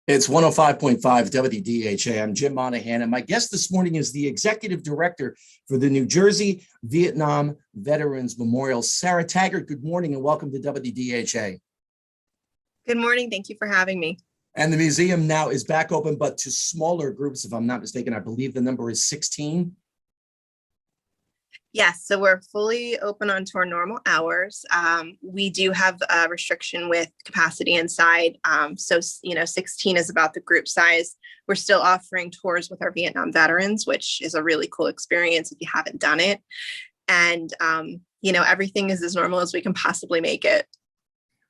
It's 105.5 WDHA. I'm Jim Monahan, and my guest this morning is the executive director for the New Jersey Vietnam Veterans Memorial, Sarah Taggart. Good morning and welcome to WDHA. Good morning. Thank you for having me. And the museum now is back open, but to smaller groups, if I'm not mistaken. I believe the number is 16. Yes, so we're fully open onto our normal hours. We do have a restriction with capacity inside. So, 16 is about the group size. We're still offering tours with our Vietnam veterans, which is a really cool experience if you haven't done it. And, everything is as normal as we can possibly make it.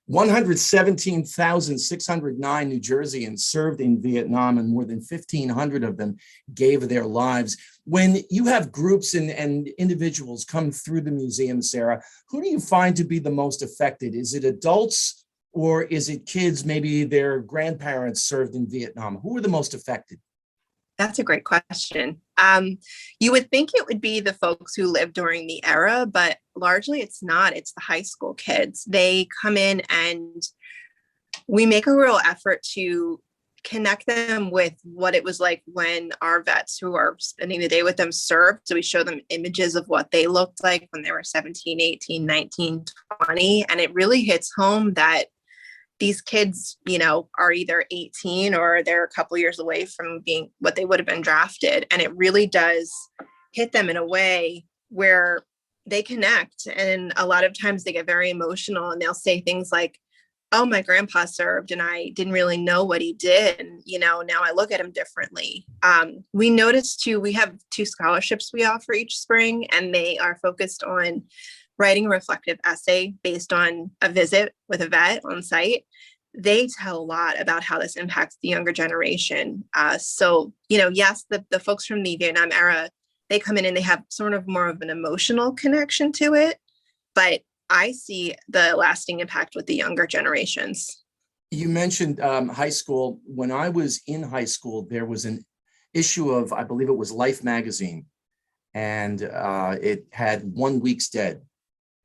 117,609 New Jerseyans served in Vietnam, and more than 1,500 of them gave their lives. When you have groups and individuals come through the museum, Sarah, who do you find to be the most affected? Is it adults or is it kids? Maybe their grandparents served in Vietnam. Who are the most affected? That's a great question. You would think it would be the folks who lived during the era, but largely it's not. It's the high school kids. They come in and we make a real effort to connect them with what it was like when our vets who are spending the day with them served. So we show them images of what they looked like when they were 17, 18, 19, 20. And it really hits home that these kids, are either 18 or they're a couple years away from being what they would have been drafted. And it really does hit them in a way where they connect. And a lot of times they get very emotional and they'll say things like, oh, my grandpa served and I didn't really know what he did. And, now I look at him differently. We noticed too, we have 2 scholarships we offer each spring, and they are focused on writing a reflective essay based on a visit with a vet on site. They tell a lot about how this impacts the younger generation. Yes, the folks from the Vietnam era, they come in and they have sort of more of an emotional connection to it, but I see the lasting impact with the younger generations. You mentioned high school. When I was in high school, there was an issue of, I believe it was Life magazine, and it had 1 week's dead.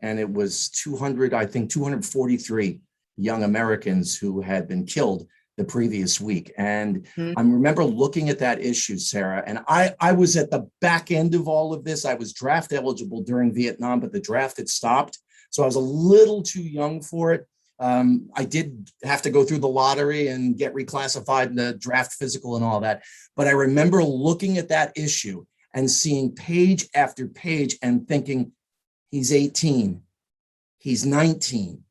And it was 243 young Americans who had been killed the previous week. And I remember looking at that issue, Sarah, and I was at the back end of all of this. I was draft eligible during Vietnam, but the draft had stopped. So I was a little too young for it. I did have to go through the lottery and get reclassified in the draft physical and all that. But I remember looking at that issue and seeing page after page and thinking, he's 18, he's 19,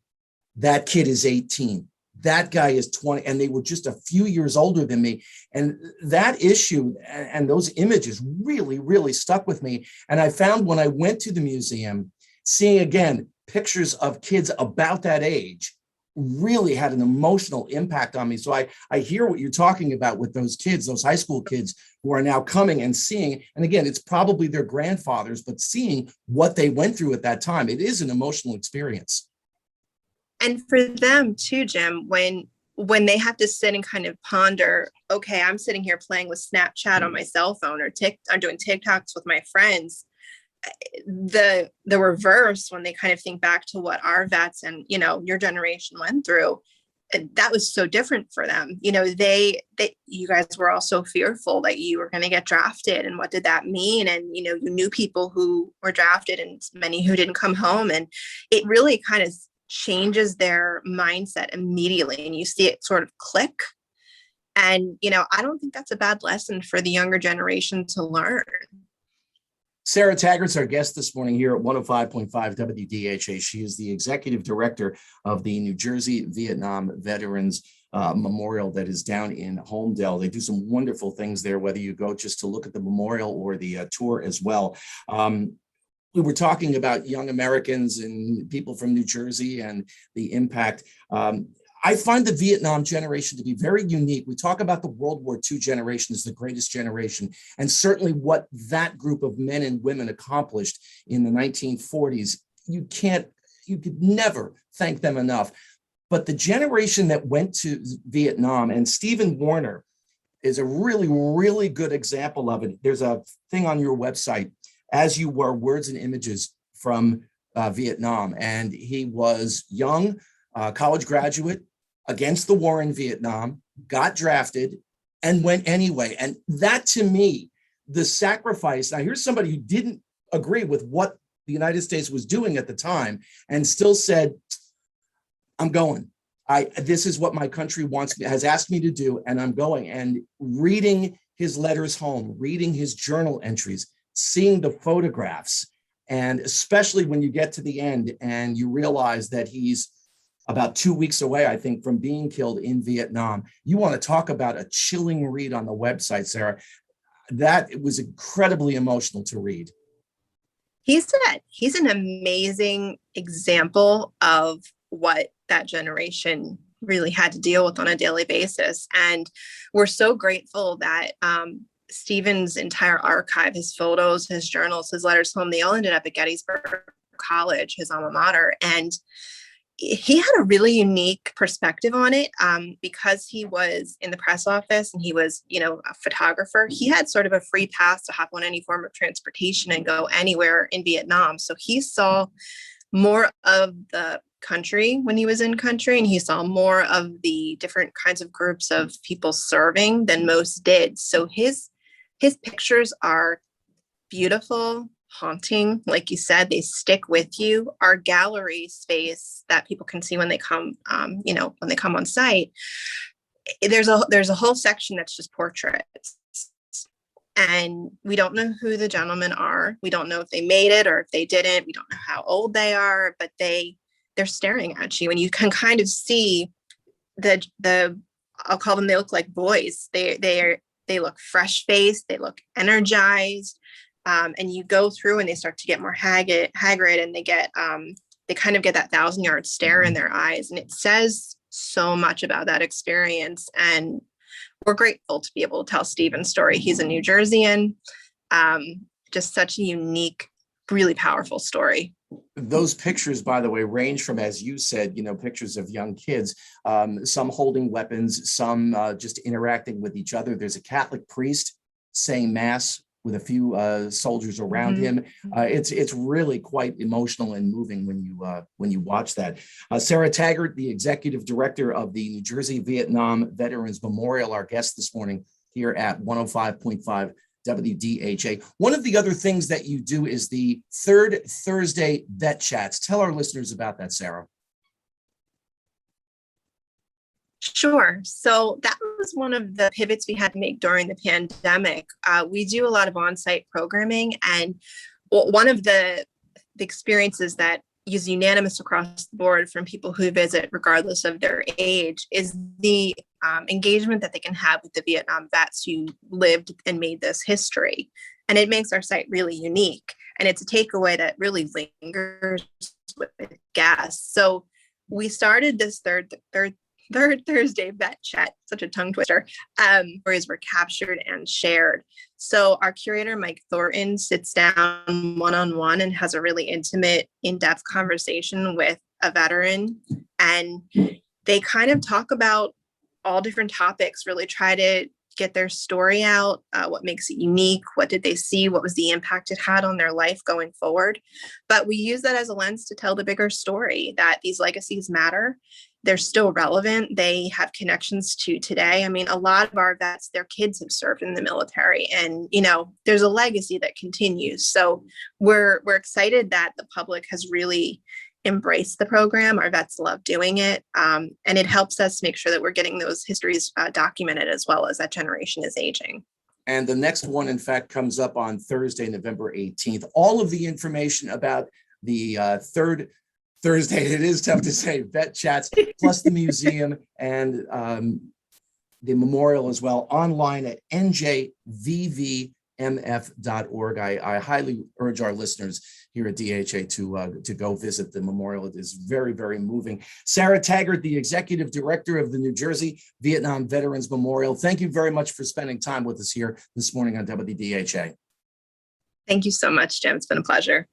that kid is 18, that guy is 20, and they were just a few years older than me. And that issue and those images really, really stuck with me. And I found when I went to the museum, seeing again pictures of kids about that age really had an emotional impact on me. So I hear what you're talking about with those kids, those high school kids who are now coming and seeing, and again, it's probably their grandfathers, but seeing what they went through at that time, it is an emotional experience. And for them too, Jim, when they have to sit and kind of ponder, okay, I'm sitting here playing with Snapchat on my cell phone, or I'm doing TikToks with my friends. The reverse, when they kind of think back to what our vets and your generation went through, that was so different for them. You guys were all so fearful that you were going to get drafted, and what did that mean? And you knew people who were drafted and many who didn't come home, and it really kind of changes their mindset immediately, and you see it sort of click. And I don't think that's a bad lesson for the younger generation to learn. Sarah Taggart's our guest this morning here at 105.5 WDHA. She is the executive director of the New Jersey Vietnam Veterans Memorial that is down in Holmdel. They do some wonderful things there, whether you go just to look at the memorial or the tour as well. We were talking about young Americans and people from New Jersey and the impact. I find the Vietnam generation to be very unique. We talk about the World War II generation as the greatest generation, and certainly what that group of men and women accomplished in the 1940s. You could never thank them enough. But the generation that went to Vietnam, and Stephen Warner is a really, really good example of it. There's a thing on your website, As You Were, Words and Images from Vietnam. And he was young, college graduate, against the war in Vietnam, got drafted, and went anyway. And that, to me, the sacrifice. Now, here's somebody who didn't agree with what the United States was doing at the time and still said, I'm going. This is what my country has asked me to do, and I'm going. And reading his letters home, reading his journal entries, seeing the photographs, and especially when you get to the end and you realize that he's about 2 weeks away, I think, from being killed in Vietnam. You want to talk about a chilling read on the website, Sarah. That it was incredibly emotional to read. He's an amazing example of what that generation really had to deal with on a daily basis. And we're so grateful that Stephen's entire archive, his photos, his journals, his letters home, they all ended up at Gettysburg College, his alma mater. And he had a really unique perspective on it because he was in the press office and he was, a photographer. He had sort of a free pass to hop on any form of transportation and go anywhere in Vietnam. So he saw more of the country when he was in country, and he saw more of the different kinds of groups of people serving than most did. So his pictures are beautiful, haunting. Like you said, they stick with you. Our gallery space that people can see when they come, when they come on site, there's a whole section that's just portraits. And we don't know who the gentlemen are. We don't know if they made it or if they didn't. We don't know how old they are, but they're staring at you, and you can kind of see the I'll call them, they look like boys. They look fresh faced. They look energized. And you go through and they start to get more haggard, and they kind of get that 1,000-yard stare in their eyes. And it says so much about that experience. And we're grateful to be able to tell Stephen's story. He's a New Jerseyan, just such a unique, really powerful story. Those pictures, by the way, range from, as you said, pictures of young kids, some holding weapons, some just interacting with each other. There's a Catholic priest saying mass with a few soldiers around him. It's really quite emotional and moving when you watch that. Sarah Taggart, the executive director of the New Jersey Vietnam Veterans Memorial, our guest this morning here at 105.5 WDHA. One of the other things that you do is the Third Thursday Vet Chats. Tell our listeners about that, Sarah. Sure. So that was one of the pivots we had to make during the pandemic. We do a lot of on-site programming, and one of the experiences that is unanimous across the board from people who visit, regardless of their age, is the engagement that they can have with the Vietnam vets who lived and made this history. And it makes our site really unique. And it's a takeaway that really lingers with guests. So we started this third Thursday Vet Chat, such a tongue twister, stories were captured and shared. So our curator, Mike Thornton, sits down one-on-one and has a really intimate, in-depth conversation with a veteran. And they kind of talk about all different topics, really try to get their story out, what makes it unique, what did they see, what was the impact it had on their life going forward. But we use that as a lens to tell the bigger story, that these legacies matter. They're still relevant. They have connections to today. I mean, a lot of our vets, their kids have served in the military, and, there's a legacy that continues. So we're excited that the public has really embraced the program. Our vets love doing it. And it helps us make sure that we're getting those histories documented as well as that generation is aging. And the next one, in fact, comes up on Thursday, November 18th. All of the information about the third Thursday, it is tough to say, Vet Chats, plus the museum and the memorial as well, online at njvvmf.org. I highly urge our listeners here at DHA to go visit the memorial. It is very, very moving. Sarah Taggart, the executive director of the New Jersey Vietnam Veterans Memorial, thank you very much for spending time with us here this morning on WDHA. Thank you so much, Jim. It's been a pleasure.